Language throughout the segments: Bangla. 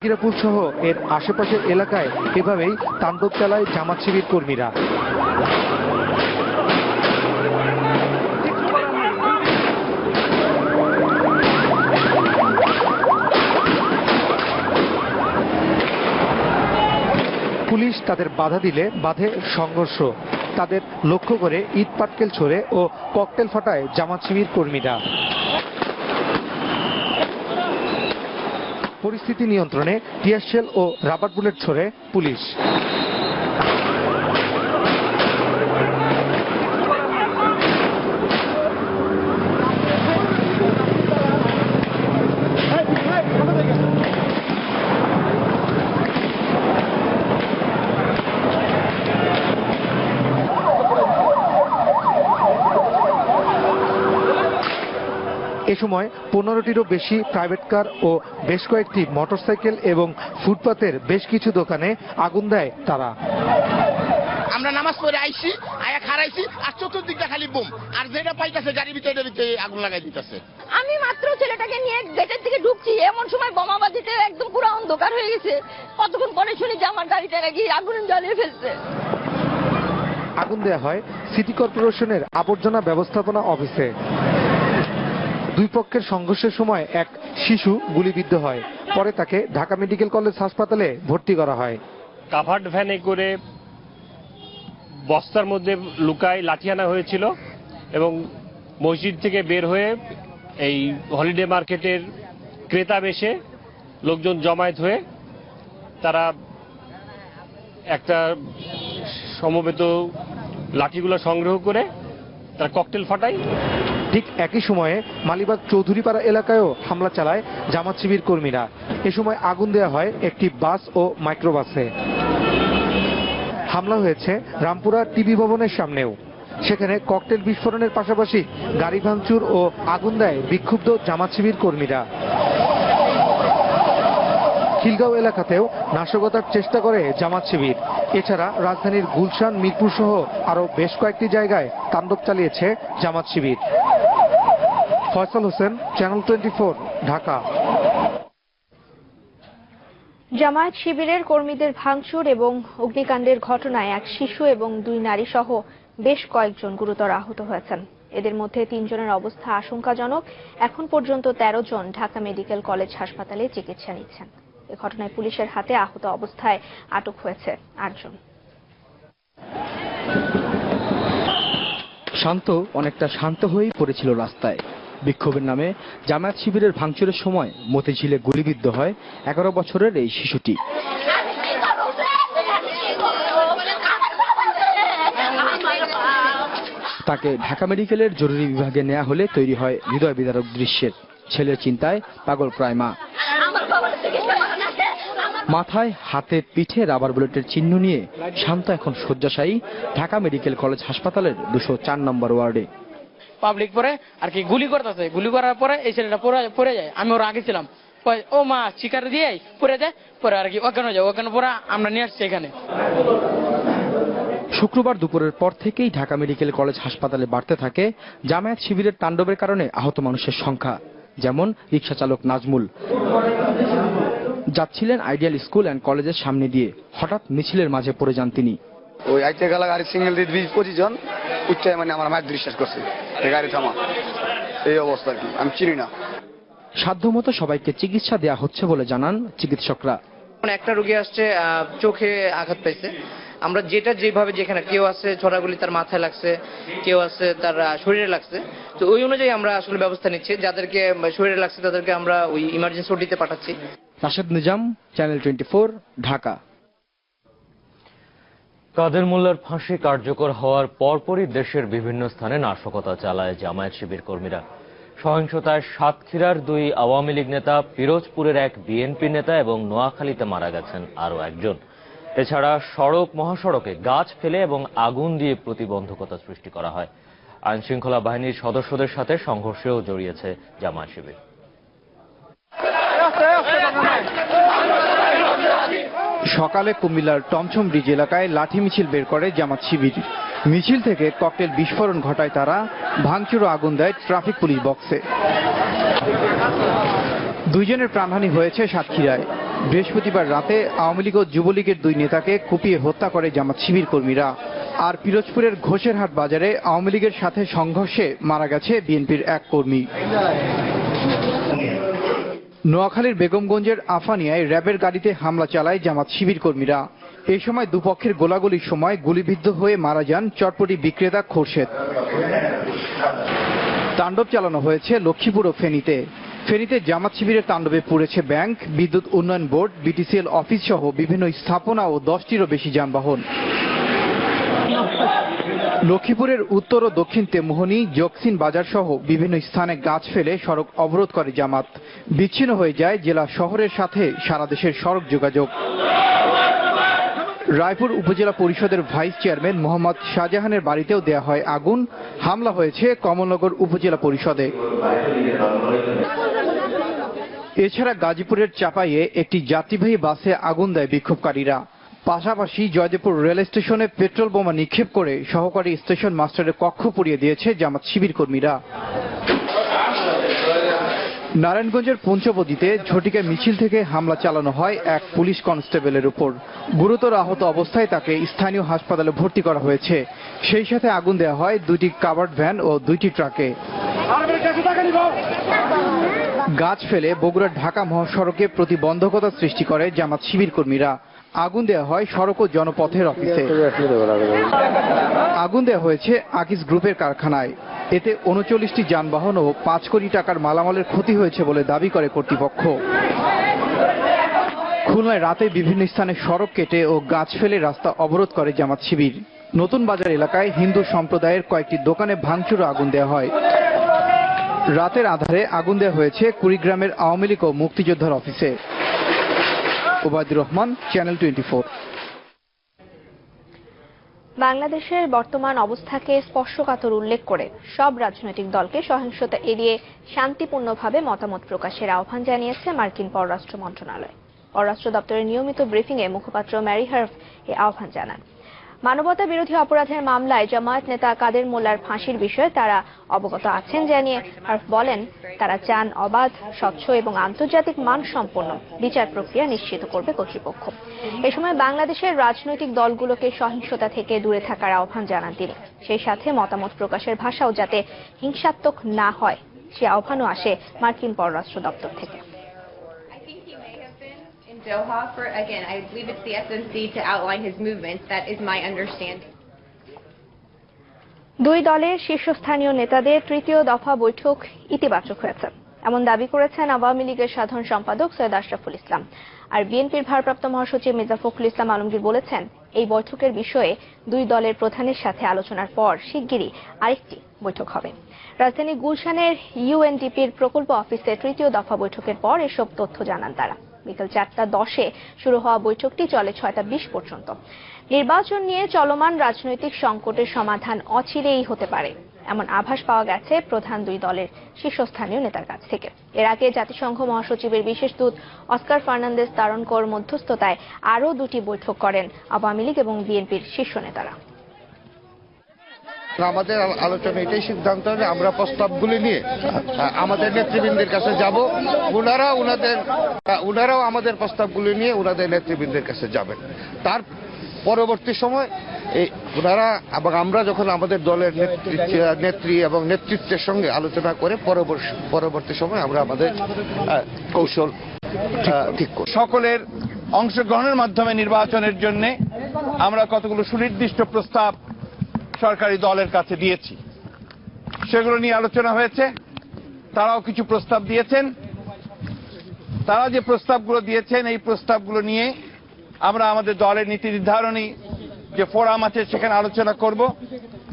কিরাপুর সহ এর আশেপাশের এলাকায় এভাবেই তাণ্ডব চালায় জামাত শিবির কর্মীরা। পুলিশ তাদের বাধা দিলে বাধে সংঘর্ষ। তাদের লক্ষ্য করে ইট পাটকেল ছোড়ে ও ককটেল ফাটায় জামাত শিবির কর্মীরা। পরিস্থিতি নিয়ন্ত্রণে টিয়ার শেল ও রাবার বুলেট ছোড়ে পুলিশ। এ সময় 15টিরও বেশি প্রাইভেট কার ও বেশ কয়েকটি মোটরসাইকেল এবং ফুটপাতের বেশ কিছু দোকানে আগুন দেয় তারা। আমরা নামাজ পড়ে আইছি, আয়া খারাইছি, আর চতুর্দিকটা খালি বোম, আর যেটা পাইতেছে গাড়ির ভিতরে আগুন লাগাই দিতেছে। আমি মাত্র ছেলেটাকে নিয়ে গেটের দিকে ঢুকছি, এমন সময় বোমাবাজিতে একদম পুরো অন্ধকার হয়ে গেছে। কতক্ষণ পরে শুনি যে আমার গাড়িটা নাকি আগুন জ্বালিয়ে ফেলছে। আগুন দেয়া হয় সিটি কর্পোরেশনের আবর্জনা ব্যবস্থাপনা অফিসে। দুই পক্ষের সংঘর্ষের সময় এক শিশু গুলিবিদ্ধ হয়, পরে তাকে ঢাকা মেডিকেল কলেজ হাসপাতালে ভর্তি করা হয়। কাভার্ড ভ্যানে করে বস্তার মধ্যে লুকায় লাঠি আনা হয়েছিল এবং মসজিদ থেকে বের হয়ে এই হলিডে মার্কেটের ক্রেতা বেশে লোকজন জমায়েত হয়ে তারা একটা সমবেত লাঠিগুলো সংগ্রহ করে তারা ককটেল ফাটায়। ঠিক একই সময়ে মালিবাগ চৌধুরীপাড়া এলাকায়ও হামলা চালায় জামাত শিবির কর্মীরা। এ সময় আগুন দেওয়া হয় একটি বাস ও মাইক্রোবাসে। হামলা হয়েছে রামপুরা টিভি ভবনের সামনেও। সেখানে ককটেল বিস্ফোরণের পাশাপাশি গাড়ি ভাঙচুর ও আগুন দেয় বিক্ষুব্ধ জামাত শিবির কর্মীরা। খিলগাঁও এলাকাতেও নাশকতার চেষ্টা করে জামাত শিবির। এছাড়া রাজধানীর গুলশান, মিরপুর সহ আরো বেশ কয়েকটি জায়গায় তাণ্ডব চালিয়েছে জামাত শিবির। ফয়সাল হোসেন, চ্যানেল 24, ঢাকা। জামায়াত শিবিরের কর্মীদের ভাঙচুর এবং অগ্নিকাণ্ডের ঘটনায় এক শিশু এবং 2 নারী সহ বেশ কয়েকজন গুরুতর আহত হয়েছেন। এদের মধ্যে 3 জনের অবস্থা আশঙ্কাজনক। এখন পর্যন্ত 13 জন ঢাকা মেডিকেল কলেজ হাসপাতালে চিকিৎসা নিচ্ছেন। এ ঘটনায় পুলিশের হাতে আহত অবস্থায় আটক হয়েছে 8 জন। শান্ত অনেকটা শান্ত হয়েই পড়েছিল রাস্তায়। বিক্ষোভের নামে জামায়াত শিবিরের ভাঙচুরের সময় মতিঝিলে গুলিবিদ্ধ হয় 11 বছরের এই শিশুটি। তাকে ঢাকা মেডিকেলের জরুরি বিভাগে নেওয়া হলে তৈরি হয় হৃদয় বিদারক দৃশ্যের। ছেলের চিন্তায় পাগল প্রায় মা। মাথায়, হাতে, পিঠে রাবার বুলেটের চিহ্ন নিয়ে শান্ত এখন শয্যাশায়ী ঢাকা মেডিকেল কলেজ হাসপাতালের 204 নম্বর ওয়ার্ডে। পাবলিক পরে আর কি গুলি করতেছে, গুলি করার পরে এই ছেলেটা পড়ে যায়। আমি ওর আগে ছিলাম, ও মা শিকার দিয়ে পড়ে যায়, পরে আর কি অজ্ঞান হয়ে যায়। অজ্ঞান পরে আমরা নিয়ে আসছি এখানে। শুক্রবার দুপুরের পর থেকেই ঢাকা মেডিকেল কলেজ হাসপাতালে বাড়তে থাকে জামায়াত শিবিরের তাণ্ডবের কারণে আহত মানুষের সংখ্যা। যেমন রিকশা চালক নাজমুল যাচ্ছিলেন আইডিয়াল স্কুল অ্যান্ড কলেজের সামনে দিয়ে, হঠাৎ মিছিলের মাঝে পড়ে যান তিনি। ওই আইতে গেলা গাড়ি সিঙ্গেল দিয়ে 20-25 জন উচ্চায় মানে আমার মায়ের বিশ্বাস করছে গাড়ি থামা, এই অবস্থা আর কি। আমি চিনি না। সাধ্যমতো সবাইকে চিকিৎসা দেয়া হচ্ছে বলে জানান চিকিৎসকরা। একটা রোগী আসছে চোখে আঘাত পাইছে। আমরা যেটা যেভাবে যেখানে কেউ আছে ছড়াগুলি তার মাথায় লাগছে, কেউ আছে তার শরীরে লাগছে, তো ওই অনুযায়ী আমরা আসলে ব্যবস্থা নিচ্ছি। যাদেরকে শরীরে লাগছে তাদেরকে আমরা ওই ইমার্জেন্সি ওটিতে পাঠাচ্ছি। রাশেদ নিজাম, চ্যানেল 24, ঢাকা। কাদের মোল্লার ফাঁসি কার্যকর হওয়ার পরপরই দেশের বিভিন্ন স্থানে নাশকতা চালায় জামায়াত শিবির কর্মীরা। সহিংসতায় সাতক্ষীরার 2 আওয়ামী লীগ নেতা, পিরোজপুরের 1 বিএনপি নেতা এবং নোয়াখালীতে মারা গেছেন আরও 1 জন। এছাড়া সড়ক মহাসড়কে গাছ ফেলে এবং আগুন দিয়ে প্রতিবন্ধকতা সৃষ্টি করা হয়। আইনশৃঙ্খলা বাহিনীর সদস্যদের সাথে সংঘর্ষেও জড়িয়েছে জামায়াত শিবির। সকালে কুমিল্লার টমছম ব্রিজ এলাকায় লাঠি মিছিল বের করে জামাত শিবির। মিছিল থেকে ককটেল বিস্ফোরণ ঘটায় তারা, ভাঙচুর ও আগুন দেয় ট্রাফিক পুলিশ বক্সে। 2 জনের প্রাণহানি হয়েছে সাতক্ষীরায়। বৃহস্পতিবার রাতে আওয়ামী লীগ ও যুবলীগের দুই নেতাকে কুপিয়ে হত্যা করে জামাত শিবির কর্মীরা। আর পিরোজপুরের ঘোষেরহাট বাজারে আওয়ামী লীগের সাথে সংঘর্ষে মারা গেছে বিএনপির এক কর্মী। নোয়াখালীর বেগমগঞ্জের আফানিয়ায় র্যাবের গাড়িতে হামলা চালায় জামাত শিবির কর্মীরা। এই সময় দুপক্ষের গোলাগুলির সময় গুলিবিদ্ধ হয়ে মারা যান চটপটি বিক্রেতা খোরশেদ। তাণ্ডব চালানো হয়েছে লক্ষ্মীপুর ও ফেনীতে। ফেনীতে জামাত শিবিরের তাণ্ডবে পুড়েছে ব্যাংক, বিদ্যুৎ উন্নয়ন বোর্ড, বিটিসিএল অফিস সহ বিভিন্ন স্থাপনা ও 10টিরও বেশি যানবাহন। লক্ষ্মীপুরের উত্তর ও দক্ষিণ তেমোহনী, জকসিন বাজার সহ বিভিন্ন স্থানে গাছ ফেলে সড়ক অবরোধ করে জামাত। বিচ্ছিন্ন হয়ে যায় জেলা শহরের সাথে সারা দেশের সড়ক যোগাযোগ। রায়পুর উপজেলা পরিষদের ভাইস চেয়ারম্যান মোহাম্মদ শাহজাহানের বাড়িতেও দেয়া হয় আগুন। হামলা হয়েছে কমলনগর উপজেলা পরিষদে। এছাড়া গাজীপুরের চাপাইয়ে একটি যাত্রীবাহী বাসে আগুন দেয় বিক্ষোভকারীরা। পাশাপাশি জয়দেবপুর রেল স্টেশনে পেট্রোল বোমা নিক্ষেপ করে সহকারী স্টেশন মাস্টারের কক্ষ পুড়িয়ে দিয়েছে জামাত শিবির কর্মীরা। নারায়ণগঞ্জের পঞ্চবদীতে ঝটিকা মিছিল থেকে হামলা চালানো হয় এক পুলিশ কনস্টেবলের উপর। গুরুতর আহত অবস্থায় তাকে স্থানীয় হাসপাতালে ভর্তি করা হয়েছে। সেই সাথে আগুন দেওয়া হয় 2টি কাভার্ড ভ্যান ও 2টি ট্রাকে। গাছ ফেলে বগুড়ার ঢাকা মহাসড়কে প্রতিবন্ধকতা সৃষ্টি করে জামাত শিবির কর্মীরা। আগুন দেওয়া হয় সড়ক ও জনপথের অফিসে। আগুন দেওয়া হয়েছে আকিস গ্রুপের কারখানায়। এতে 39টি যানবাহন ও 5 কোটি টাকার মালামালের ক্ষতি হয়েছে বলে দাবি করে কর্তৃপক্ষ। খুলনায় রাতে বিভিন্ন স্থানে সড়ক কেটে ও গাছ ফেলে রাস্তা অবরোধ করে জামাত শিবির। নতুন বাজার এলাকায় হিন্দু সম্প্রদায়ের কয়েকটি দোকানে ভাঙচুর ও আগুন দেওয়া হয়। রাতের আধারে আগুন দেওয়া হয়েছে কুড়িগ্রামের আওয়ামী লীগ ও মুক্তিযোদ্ধার অফিসে। ওবায়দুর রহমান, চ্যানেল 24। বাংলাদেশের বর্তমান অবস্থাকে স্পর্শকাতর উল্লেখ করে সব রাজনৈতিক দলকে সহিংসতা এড়িয়ে শান্তিপূর্ণভাবে মতামত প্রকাশের আহ্বান জানিয়েছে মার্কিন পররাষ্ট্র মন্ত্রণালয়। পররাষ্ট্র দপ্তরের নিয়মিত ব্রিফিংয়ে মুখপাত্র ম্যারি হার্ভ এ আহ্বান জানান। মানবতা বিরোধী অপরাধের মামলায় জামায়াত নেতা কাদের মোল্লার ফাঁসির বিষয়ে তারা অবগত আছেন জানিয়ে হার্ভ বলেন, তারা চান অবাধ, স্বচ্ছ এবং আন্তর্জাতিক মানসম্পন্ন বিচার প্রক্রিয়া নিশ্চিত করবে কর্তৃপক্ষ। এ সময় বাংলাদেশের রাজনৈতিক দলগুলোকে সহিংসতা থেকে দূরে থাকার আহ্বান জানান তিনি। সেই সাথে মতামত প্রকাশের ভাষাও যাতে হিংসাত্মক না হয় সে আহ্বানও আসে মার্কিন পররাষ্ট্র দপ্তর থেকে। Doha for, again, I believe it's the SNC to outline his movements. That is my understanding. দুই দলের শীর্ষস্থানীয় নেতাদের তৃতীয় দফা বৈঠক ইতিবাচক হয়েছে এমন দাবি করেছেন আওয়ামী লীগের সাধারণ সম্পাদক সৈয়দ আশরাফুল ইসলাম। আর বিএনপির ভারপ্রাপ্ত মহাসচিব মির্জা ফখরুল ইসলাম আলমগীর বলেছেন, এই বৈঠকের বিষয়ে দুই দলের প্রধানের সাথে আলোচনার পর শিগগিরই আরেকটি বৈঠক হবে। রাজধানী গুলশানের ইউএনডিপির প্রকল্প অফিসে তৃতীয় দফা বৈঠকের পর এসব তথ্য জানান তারা। বিকেল 4:10 শুরু হওয়া বৈঠকটি চলে 6:20 পর্যন্ত। নির্বাচন নিয়ে চলমান রাজনৈতিক সংকটের সমাধান অচিরেই হতে পারে এমন আভাস পাওয়া গেছে প্রধান দুই দলের শীর্ষস্থানীয় নেতার কাছ থেকে। এর আগে জাতিসংঘ মহাসচিবের বিশেষ দূত অস্কার ফার্নান্দেজ তারনকোর মধ্যস্থতায় আরও 2টি বৈঠক করেন আওয়ামী লীগ এবং বিএনপির শীর্ষ নেতারা। আমাদের আলোচনা এটাই সিদ্ধান্ত হবে, আমরা প্রস্তাবগুলি নিয়ে আমাদের নেতৃবৃন্দের কাছে যাব। ওনারাও আমাদের প্রস্তাবগুলি নিয়ে ওনাদের নেতৃবৃন্দের কাছে যাবেন। তার পরবর্তী সময় ওনারা এবং আমরা যখন আমাদের দলের নেত্রী এবং নেতৃত্বের সঙ্গে আলোচনা করে পরবর্তী সময় আমরা আমাদের কৌশল ঠিক করব। সকলের অংশগ্রহণের মাধ্যমে নির্বাচনের জন্য আমরা কতগুলো সুনির্দিষ্ট প্রস্তাব সরকারি দলের কাছে দিয়েছি, সেগুলো নিয়ে আলোচনা হয়েছে। তারাও কিছু প্রস্তাব দিয়েছেন। তারা যে প্রস্তাবগুলো দিয়েছেন এই প্রস্তাবগুলো নিয়ে আমরা আমাদের দলের নীতি নির্ধারণী যে ফোরাম আছে সেখানে আলোচনা করব।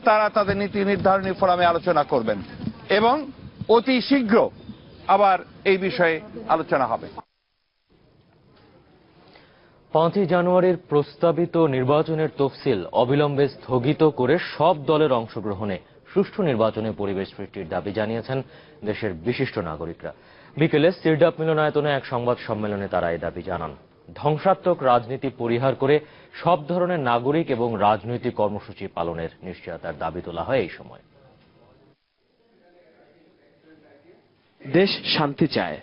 তারা তাদের নীতি নির্ধারণী ফোরামে আলোচনা করবেন এবং অতি শীঘ্র আবার এই বিষয়ে আলোচনা হবে। 5 জানুয়ারির প্রস্তাবিত নির্বাচনের তফসিল অবিলম্বে স্থগিত করে সব দলের অংশগ্রহণে সুষ্ঠু নির্বাচনের পরিবেশ সৃষ্টির দাবি জানিয়েছেন দেশের বিশিষ্ট নাগরিকরা। বিকেলে সিরডাপ মিলনায়তনে এক সংবাদ সম্মেলনে তারা এই দাবি জানান। ধ্বংসাত্মক রাজনীতি পরিহার করে সব ধরনের নাগরিক এবং রাজনৈতিক কর্মসূচি পালনের নিশ্চয়তার দাবি তোলা হয় এই সময়। দেশ শান্তি চায়।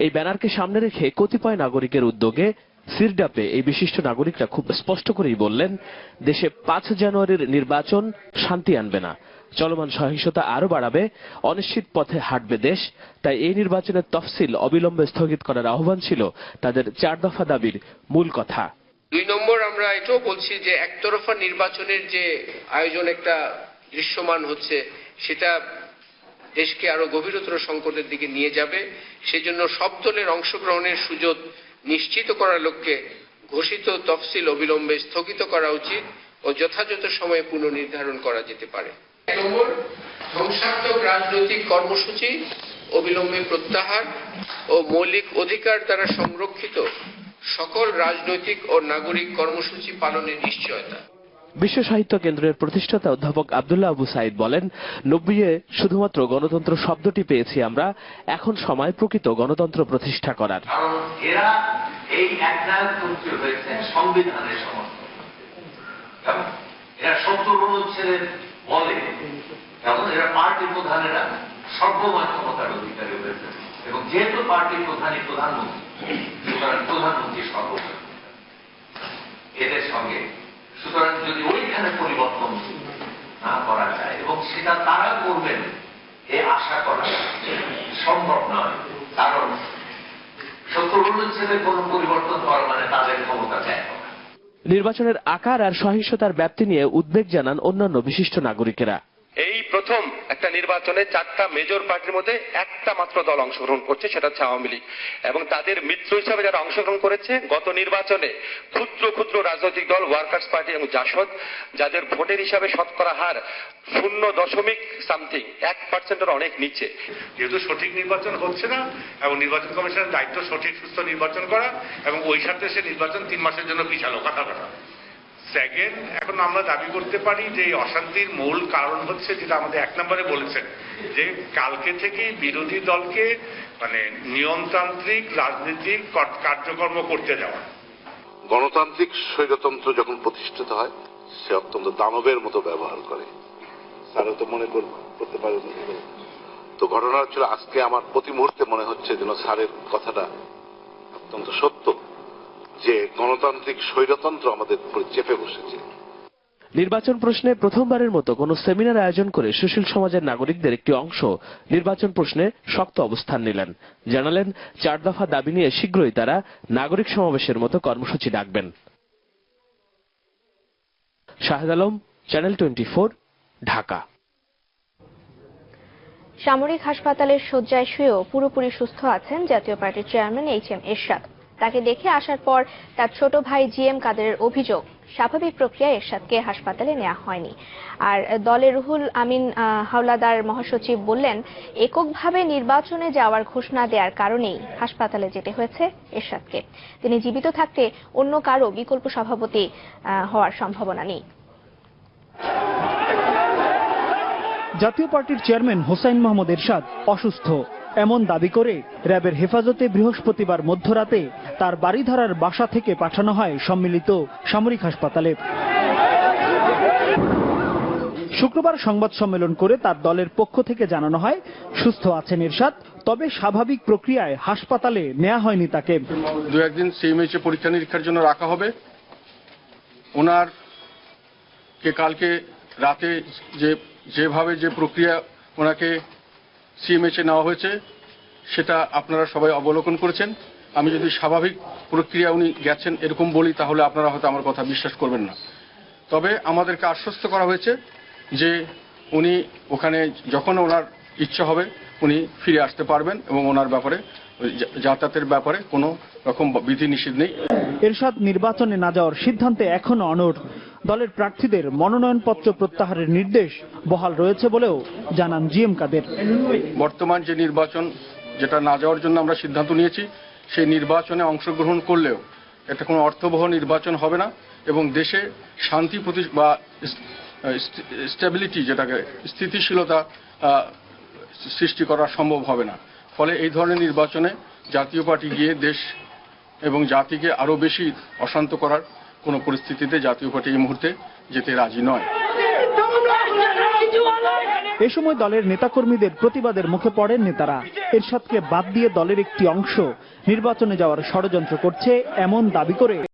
এই ব্যানারকে সামনে রেখে কতিপয় নাগরিকের উদ্যোগে সিরডাপে এই বিশিষ্ট নাগরিকরা খুব স্পষ্ট করেই বললেন, দেশে 5 জানুয়ারির নির্বাচন শান্তি আনবে না, চলমান সহিংসতা আরো বাড়াবে, অনিশ্চিত পথে হাঁটবে দেশ। তাই এই নির্বাচনের তফসিল অবিলম্বে স্থগিত করার আহ্বান ছিল তাদের 4 দফা দাবির মূল কথা। 2 নম্বর, আমরা এটাও বলছি যে একতরফা নির্বাচনের যে আয়োজন একটা দৃশ্যমান হচ্ছে, সেটা দেশকে আরো গভীরতর সংকটের দিকে নিয়ে যাবে। সেজন্য সব দলের অংশগ্রহণের সুযোগ নিশ্চিত করার লক্ষ্যে ঘোষিত তফসিল অবিলম্বে স্থগিত করা উচিত ও যথাযথ সময়ে পুনর্নির্ধারণ করা যেতে পারে। 1 নম্বর, ধ্বংসাত্মক রাজনৈতিক কর্মসূচি অবিলম্বে প্রত্যাহার ও মৌলিক অধিকার দ্বারা সংরক্ষিত সকল রাজনৈতিক ও নাগরিক কর্মসূচি পালনের নিশ্চয়তা। বিশ্ব সাহিত্য কেন্দ্রের প্রতিষ্ঠাতা অধ্যাপক আব্দুল্লাহ আবু সাইদ বলেন, 90-এ শুধুমাত্র গণতন্ত্র শব্দটি পেয়েছি আমরা, এখন সময় প্রকৃত গণতন্ত্র প্রতিষ্ঠা করার। এরা এই একনায়কতন্ত্রী হয়েছেন সংবিধানের সমর্থন, এরা 70 অনুচ্ছেদের বলে, এবং এরা পার্টি প্রধানেরা সর্বময় ক্ষমতার অধিকারী হয়েছে, এবং যেহেতু পার্টি প্রধানই প্রধানমন্ত্রী, সুতরাং প্রধানমন্ত্রী সর্বোপরি এদের সঙ্গে। সুতরাং যদি ওইখানে পরিবর্তন না করা যায় এবং সেটা তারা করবেন এ আশা করা সম্ভব নয়, কারণ 70 অনুচ্ছেদের কোন পরিবর্তন করা মানে তাদের ক্ষমতা ত্যাগ করা। নির্বাচনের আকার আর সহিংসতার ব্যাপ্তি নিয়ে উদ্বেগ জানান অন্যান্য বিশিষ্ট নাগরিকেরা। এই প্রথম একটা নির্বাচনে 4টা মেজর পার্টির মধ্যে একটা মাত্র দল অংশগ্রহণ করছে, সেটা হচ্ছে আওয়ামী লীগ, এবং তাদের মিত্র হিসাবে যারা অংশগ্রহণ করেছে গত নির্বাচনে ক্ষুদ্র ক্ষুদ্র রাজনৈতিক দল, ওয়ার্কার্স পার্টি এবং জাসদ, যাদের ভোটের হিসাবে শতকরা হার 0.something 1%-এর অনেক নিচে। যেহেতু সঠিক নির্বাচন হচ্ছে না এবং নির্বাচন কমিশনের দায়িত্ব সঠিক সুস্থ নির্বাচন করা, এবং ওই সাথে সে নির্বাচন 3 মাসের জন্য পিছালো, কথা। সেকেন্ড, এখন আমরা দাবি করতে পারি যে এই অশান্তির মূল কারণ হচ্ছে যেটা আমাদের 1 নম্বরে বলেছেন, যে কালকে থেকে বিরোধী দলকে নিয়মতান্ত্রিক রাজনৈতিক কার্যক্রম করতে যাওয়া। গণতান্ত্রিক স্বৈরতন্ত্র যখন প্রতিষ্ঠিত হয়, সে অত্যন্ত দানবের মতো ব্যবহার করে। স্যারও তো মনে করতে পারে। তো ঘটনা হচ্ছিল, আজকে আমার প্রতি মুহূর্তে মনে হচ্ছে যেন স্যারের কথাটা অত্যন্ত সত্য, যে গণতান্ত্রিক স্বৈরতন্ত্র আমাদের উপরে চেপে বসেছে। নির্বাচন প্রশ্নে প্রথমবারের মতো কোন সেমিনার আয়োজন করে সুশীল সমাজের নাগরিকদের একটি অংশ নির্বাচন প্রশ্নে শক্ত অবস্থান নিলেন। জানালেন 4 দফা দাবি নিয়ে শীঘ্রই তারা নাগরিক সমাবেশের মতো কর্মসূচি ডাকবেন। শাহেদ আলম, চ্যানেল 24, ঢাকা। সামরিক হাসপাতালের শয্যায় শুয়েও পুরোপুরি সুস্থ আছেন জাতীয় পার্টির চেয়ারম্যান HM এরশাদ। তাকে দেখে আসার পর তার ছোট ভাই GM কাদেরের অভিযোগ, স্বাভাবিক প্রক্রিয়ায় এরশাদকে হাসপাতালে নেওয়া হয়নি। আর দলের রুহুল আমিন হাওলাদার মহাসচিব বললেন, এককভাবে নির্বাচনে যাওয়ার ঘোষণা দেওয়ার কারণেই হাসপাতালে যেতে হয়েছে এরশাদকে। তিনি জীবিত থাকতে অন্য কারো বিকল্প সভাপতি হওয়ার সম্ভাবনা নেই। জাতীয় পার্টির চেয়ারম্যান হোসাইন মোহাম্মদ এরশাদ অসুস্থ এমন দাবি করে র্যাবের হেফাজতে বৃহস্পতিবার মধ্যরাতে তার বাড়িধারার বাসা থেকে পাঠানো হয় সম্মিলিত সামরিক হাসপাতালে। শুক্রবার সংবাদ সম্মেলন করে তার দলের পক্ষ থেকে জানানো হয়, সুস্থ আছেন এরশাদ, তবে স্বাভাবিক প্রক্রিয়ায় হাসপাতালে নেওয়া হয়নি তাকে। 2-1 দিন সিএমএইচে পরীক্ষা নিরীক্ষার জন্য রাখা হবে। ওনার কে কালকে রাতে যেভাবে যে প্রক্রিয়া ওনাকে সিএমএইচে নেওয়া হয়েছে সেটা আপনারা সবাই অবলোকন করেছেন। আমি যদি স্বাভাবিক প্রক্রিয়া উনি গেছেন এরকম বলি, তাহলে আপনারা হয়তো আমার কথা বিশ্বাস করবেন না। তবে আমাদেরকে আশ্বস্ত করা হয়েছে যে উনি ওখানে যখন ওনার ইচ্ছা হবে উনি ফিরে আসতে পারবেন, এবং ওনার ব্যাপারে যাতায়াতের ব্যাপারে কোনো রকম বিধিনিষেধ নেই। এরশাদ নির্বাচনে না যাওয়ার সিদ্ধান্তে এখনো অনড়। দলের প্রার্থীদের মনোনয়নপত্র প্রত্যাহারের নির্দেশ বহাল রয়েছে বলেও জানান GM কাদের। বর্তমান যে নির্বাচন যেটা না যাওয়ার জন্য আমরা সিদ্ধান্ত নিয়েছি, সেই নির্বাচনে অংশগ্রহণ করলেও এটা কোনো অর্থবহ নির্বাচন হবে না, এবং দেশে শান্তি বা স্টেবিলিটি, যেটাকে স্থিতিশীলতা সৃষ্টি করা সম্ভব হবে না। ফলে এই ধরনের নির্বাচনে জাতীয় পার্টি গিয়ে দেশ এবং জাতিকে আরো বেশি অশান্ত করার কোনো পরিস্থিতিতে জাতীয় পার্টি এই মুহূর্তে যেতে রাজি নয়। এ সময় দলের নেতাকর্মীদের প্রতিবাদের মুখে পড়েন নেতারা। এরশাদকে বাদ দিয়ে দলের একটি অংশ নির্বাচনে যাওয়ার ষড়যন্ত্র করছে এমন দাবি করে